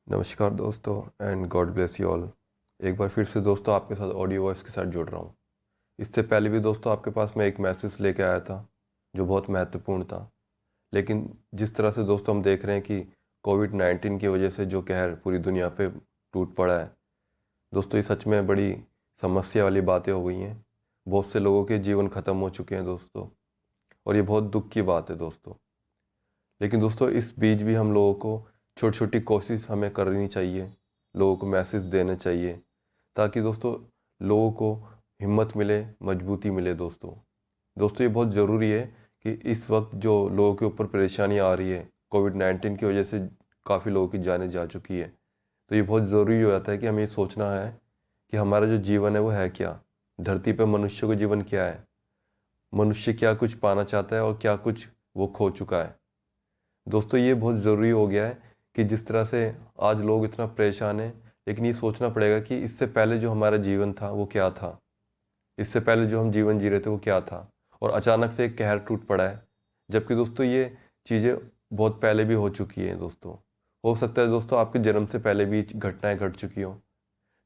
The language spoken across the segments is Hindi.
नमस्कार दोस्तों and God bless you all. एक बार फिर से दोस्तों आपके साथ ऑडियो वॉइस के साथ जुड़ रहा हूँ। इससे पहले भी दोस्तों आपके पास मैं एक मैसेज लेके आया था जो बहुत महत्वपूर्ण था। लेकिन जिस तरह से दोस्तों हम देख रहे हैं कि कोविड-19 की वजह से जो कहर पूरी दुनिया पे टूट पड़ा है, दोस्तों ये सच में बड़ी समस्या वाली बातें हो गई हैं। बहुत से लोगों के जीवन ख़त्म हो चुके हैं दोस्तों, और ये बहुत दुख की बात है दोस्तों। लेकिन दोस्तों इस बीच भी हम लोगों को छोटी छोटी कोशिश हमें करनी चाहिए, लोगों को मैसेज देने चाहिए, ताकि दोस्तों लोगों को हिम्मत मिले, मजबूती मिले दोस्तों। दोस्तों ये बहुत ज़रूरी है कि इस वक्त जो लोगों के ऊपर परेशानी आ रही है, कोविड-19 की वजह से काफ़ी लोगों की जानें जा चुकी है। तो ये बहुत ज़रूरी हो जाता है कि हमें ये सोचना है कि हमारा जो जीवन है वो है क्या, धरती पर मनुष्य का जीवन क्या है, मनुष्य क्या कुछ पाना चाहता है और क्या कुछ वो खो चुका है। दोस्तों ये बहुत ज़रूरी हो गया है कि जिस तरह से आज लोग इतना परेशान हैं, लेकिन ये सोचना पड़ेगा कि इससे पहले जो हमारा जीवन था वो क्या था, इससे पहले जो हम जीवन जी रहे थे वो क्या था, और अचानक से एक कहर टूट पड़ा है। जबकि दोस्तों ये चीज़ें बहुत पहले भी हो चुकी हैं दोस्तों। हो सकता है दोस्तों आपके जन्म से पहले भी घटनाएं घट चुकी हों,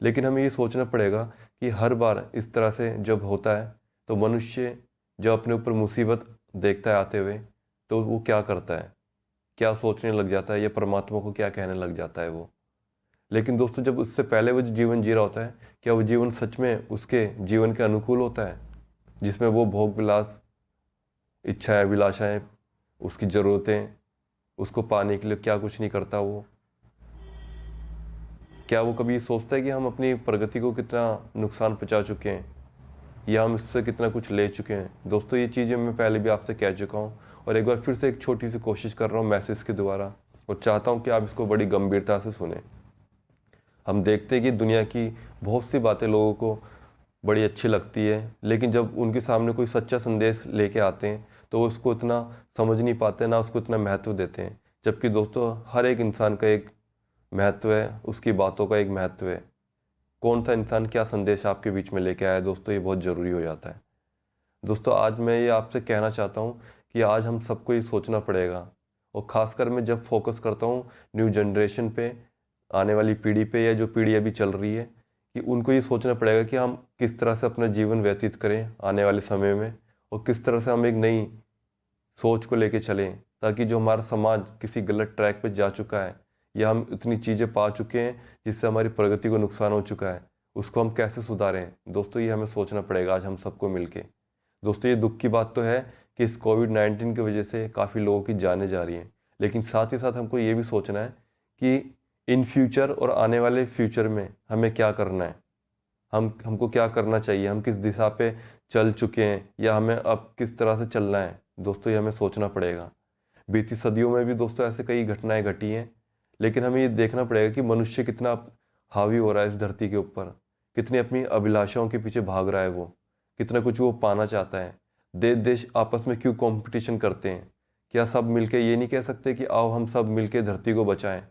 लेकिन हमें ये सोचना पड़ेगा कि हर बार इस तरह से जब होता है तो मनुष्य जब अपने ऊपर मुसीबत देखता है आते हुए, तो वो क्या करता है, क्या सोचने लग जाता है या परमात्मा को क्या कहने लग जाता है वो। लेकिन दोस्तों जब उससे पहले वो जो जीवन जी रहा होता है, क्या वो जीवन सच में उसके जीवन के अनुकूल होता है, जिसमें वो भोग विलास, इच्छाएं, अभिलाषाएं, उसकी ज़रूरतें, उसको पाने के लिए क्या कुछ नहीं करता वो। क्या वो कभी सोचता है कि हम अपनी प्रगति को कितना नुकसान पहुंचा चुके हैं, या हम इससे कितना कुछ ले चुके हैं। दोस्तों ये चीज़ें मैं पहले भी आपसे कह चुका हूँ, और एक बार फिर से एक छोटी सी कोशिश कर रहा हूँ मैसेज के द्वारा, और चाहता हूँ कि आप इसको बड़ी गंभीरता से सुने। हम देखते हैं कि दुनिया की बहुत सी बातें लोगों को बड़ी अच्छी लगती है, लेकिन जब उनके सामने कोई सच्चा संदेश लेके आते हैं तो वो उसको इतना समझ नहीं पाते, ना उसको इतना महत्व देते हैं। जबकि दोस्तों हर एक इंसान का एक महत्व है, उसकी बातों का एक महत्व है। कौन सा इंसान क्या संदेश आपके बीच में लेके आया है दोस्तों, ये बहुत ज़रूरी हो जाता है। दोस्तों आज मैं ये आपसे कहना चाहता हूँ कि आज हम सबको ये सोचना पड़ेगा, और ख़ासकर मैं जब फोकस करता हूँ न्यू जनरेशन पे, आने वाली पीढ़ी पे, या जो पीढ़ी अभी चल रही है, कि उनको ये सोचना पड़ेगा कि हम किस तरह से अपना जीवन व्यतीत करें आने वाले समय में, और किस तरह से हम एक नई सोच को लेके चलें, ताकि जो हमारा समाज किसी गलत ट्रैक पे जा चुका है, या हम इतनी चीज़ें पा चुके हैं जिससे हमारी प्रगति को नुकसान हो चुका है, उसको हम कैसे सुधारें। दोस्तों ये हमें सोचना पड़ेगा आज हम सबको मिलके। दोस्तों ये दुख की बात तो है कि इस कोविड-19 की वजह से काफ़ी लोगों की जानें जा रही हैं, लेकिन साथ ही साथ हमको ये भी सोचना है कि इन फ्यूचर और आने वाले फ्यूचर में हमें क्या करना है, हमको क्या करना चाहिए, हम किस दिशा पे चल चुके हैं, या हमें अब किस तरह से चलना है। दोस्तों ये हमें सोचना पड़ेगा। बीती सदियों में भी दोस्तों ऐसे कई घटनाएं घटी हैं, लेकिन हमें ये देखना पड़ेगा कि मनुष्य कितना हावी हो रहा है इस धरती के ऊपर, कितनी अपनी अभिलाषाओं के पीछे भाग रहा है वो, कितना कुछ वो पाना चाहता है। देश देश आपस में क्यों कंपटीशन करते हैं? क्या सब मिलके ये नहीं कह सकते कि आओ हम सब मिलके धरती को बचाएं,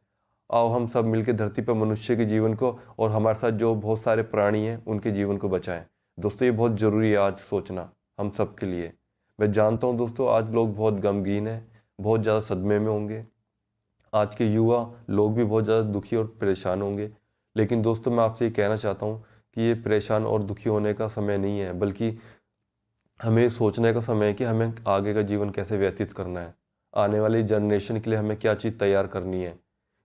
आओ हम सब मिलके धरती पर मनुष्य के जीवन को, और हमारे साथ जो बहुत सारे प्राणी हैं उनके जीवन को बचाएं। दोस्तों ये बहुत ज़रूरी है आज सोचना हम सब के लिए। मैं जानता हूँ दोस्तों आज लोग बहुत गमगीन हैं, बहुत ज़्यादा सदमे में होंगे, आज के युवा लोग भी बहुत ज़्यादा दुखी और परेशान होंगे। लेकिन दोस्तों मैं आपसे ये कहना चाहता हूँ कि ये परेशान और दुखी होने का समय नहीं है, बल्कि हमें सोचने का समय है कि हमें आगे का जीवन कैसे व्यतीत करना है, आने वाली जनरेशन के लिए हमें क्या चीज़ तैयार करनी है।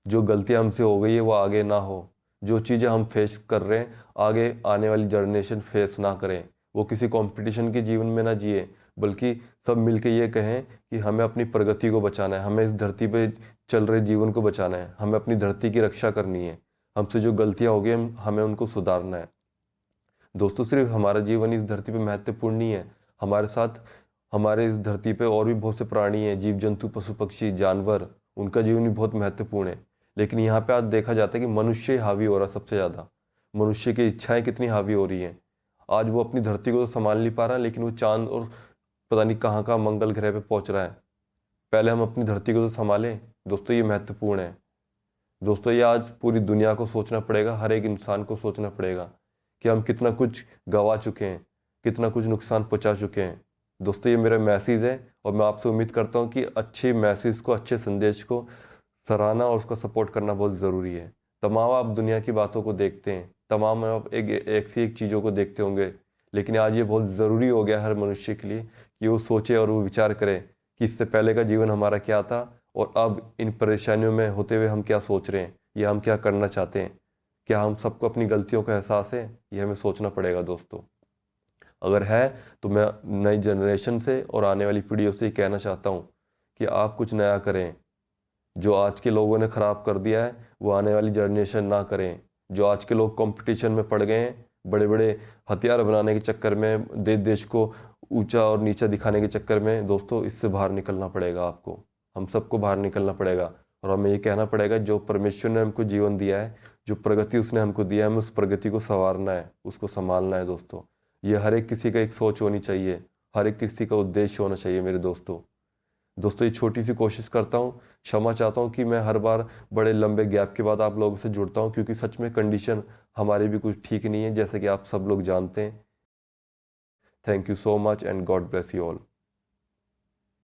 जो गलतियां हमसे हो गई है वो आगे ना हो, जो चीज़ें हम फेस कर रहे हैं आगे आने वाली जनरेशन फेस ना करें, वो किसी कंपटीशन के जीवन में ना जिए, बल्कि सब मिलके ये कहें कि हमें अपनी प्रगति को बचाना है, हमें इस धरती पे चल रहे जीवन को बचाना है, हमें अपनी धरती की रक्षा करनी है, हमसे जो गलतियां हो गई हमें उनको सुधारना है। दोस्तों सिर्फ हमारा जीवन इस धरती पे महत्वपूर्ण नहीं है, हमारे साथ हमारे इस धरती पे और भी बहुत से प्राणी हैं, जीव जंतु, पशु पक्षी, जानवर, उनका जीवन भी बहुत महत्वपूर्ण है। लेकिन यहाँ पे आज देखा जाता है कि मनुष्य ही हावी हो रहा है सबसे ज़्यादा। मनुष्य की इच्छाएं कितनी हावी हो रही हैं। आज वो अपनी धरती को तो संभाल नहीं पा रहा, लेकिन वो चांद और पता नहीं कहाँ कहाँ मंगल ग्रह पे पहुँच रहा है। पहले हम अपनी धरती को तो संभालें। दोस्तों ये महत्वपूर्ण है। दोस्तों ये आज पूरी दुनिया को सोचना पड़ेगा, हर एक इंसान को सोचना पड़ेगा कि हम कितना कुछ गवा चुके हैं, कितना कुछ नुकसान पहुंचा चुके हैं। दोस्तों ये मेरा मैसेज है, और मैं आपसे उम्मीद करता हूं कि अच्छे मैसेज को, अच्छे संदेश को सराहना और उसका सपोर्ट करना बहुत ज़रूरी है। तमाम आप दुनिया की बातों को देखते हैं, तमाम आप एक से एक चीज़ों को देखते होंगे, लेकिन आज ये बहुत ज़रूरी हो गया हर मनुष्य के लिए कि वो सोचे और वो विचार करे कि इससे पहले का जीवन हमारा क्या था और अब इन परेशानियों में होते हुए हम क्या सोच रहे हैं या हम क्या करना चाहते हैं। क्या हम सबको अपनी गलतियों का एहसास है? ये हमें सोचना पड़ेगा दोस्तों। अगर है तो मैं नई जनरेशन से और आने वाली पीढ़ियों से ही कहना चाहता हूँ कि आप कुछ नया करें। जो आज के लोगों ने ख़राब कर दिया है वो आने वाली जनरेशन ना करें। जो आज के लोग कंपटीशन में पड़ गए हैं, बड़े बड़े हथियार बनाने के चक्कर में, देश देश को ऊंचा और नीचा दिखाने के चक्कर में, दोस्तों इससे बाहर निकलना पड़ेगा आपको। हम सबको बाहर निकलना पड़ेगा और हमें ये कहना पड़ेगा जो परमेश्वर ने हमको जीवन दिया है, जो प्रगति उसने हमको दिया है, हमें उस प्रगति को संवारना है, उसको संभालना है दोस्तों। ये हर एक किसी का एक सोच होनी चाहिए, हर एक किसी का उद्देश्य होना चाहिए मेरे दोस्तों। दोस्तों ये छोटी सी कोशिश करता हूँ, क्षमा चाहता हूँ कि मैं हर बार बड़े लंबे गैप के बाद आप लोगों से जुड़ता हूँ, क्योंकि सच में कंडीशन हमारी भी कुछ ठीक नहीं है, जैसे कि आप सब लोग जानते हैं। Thank you so much and God bless you all.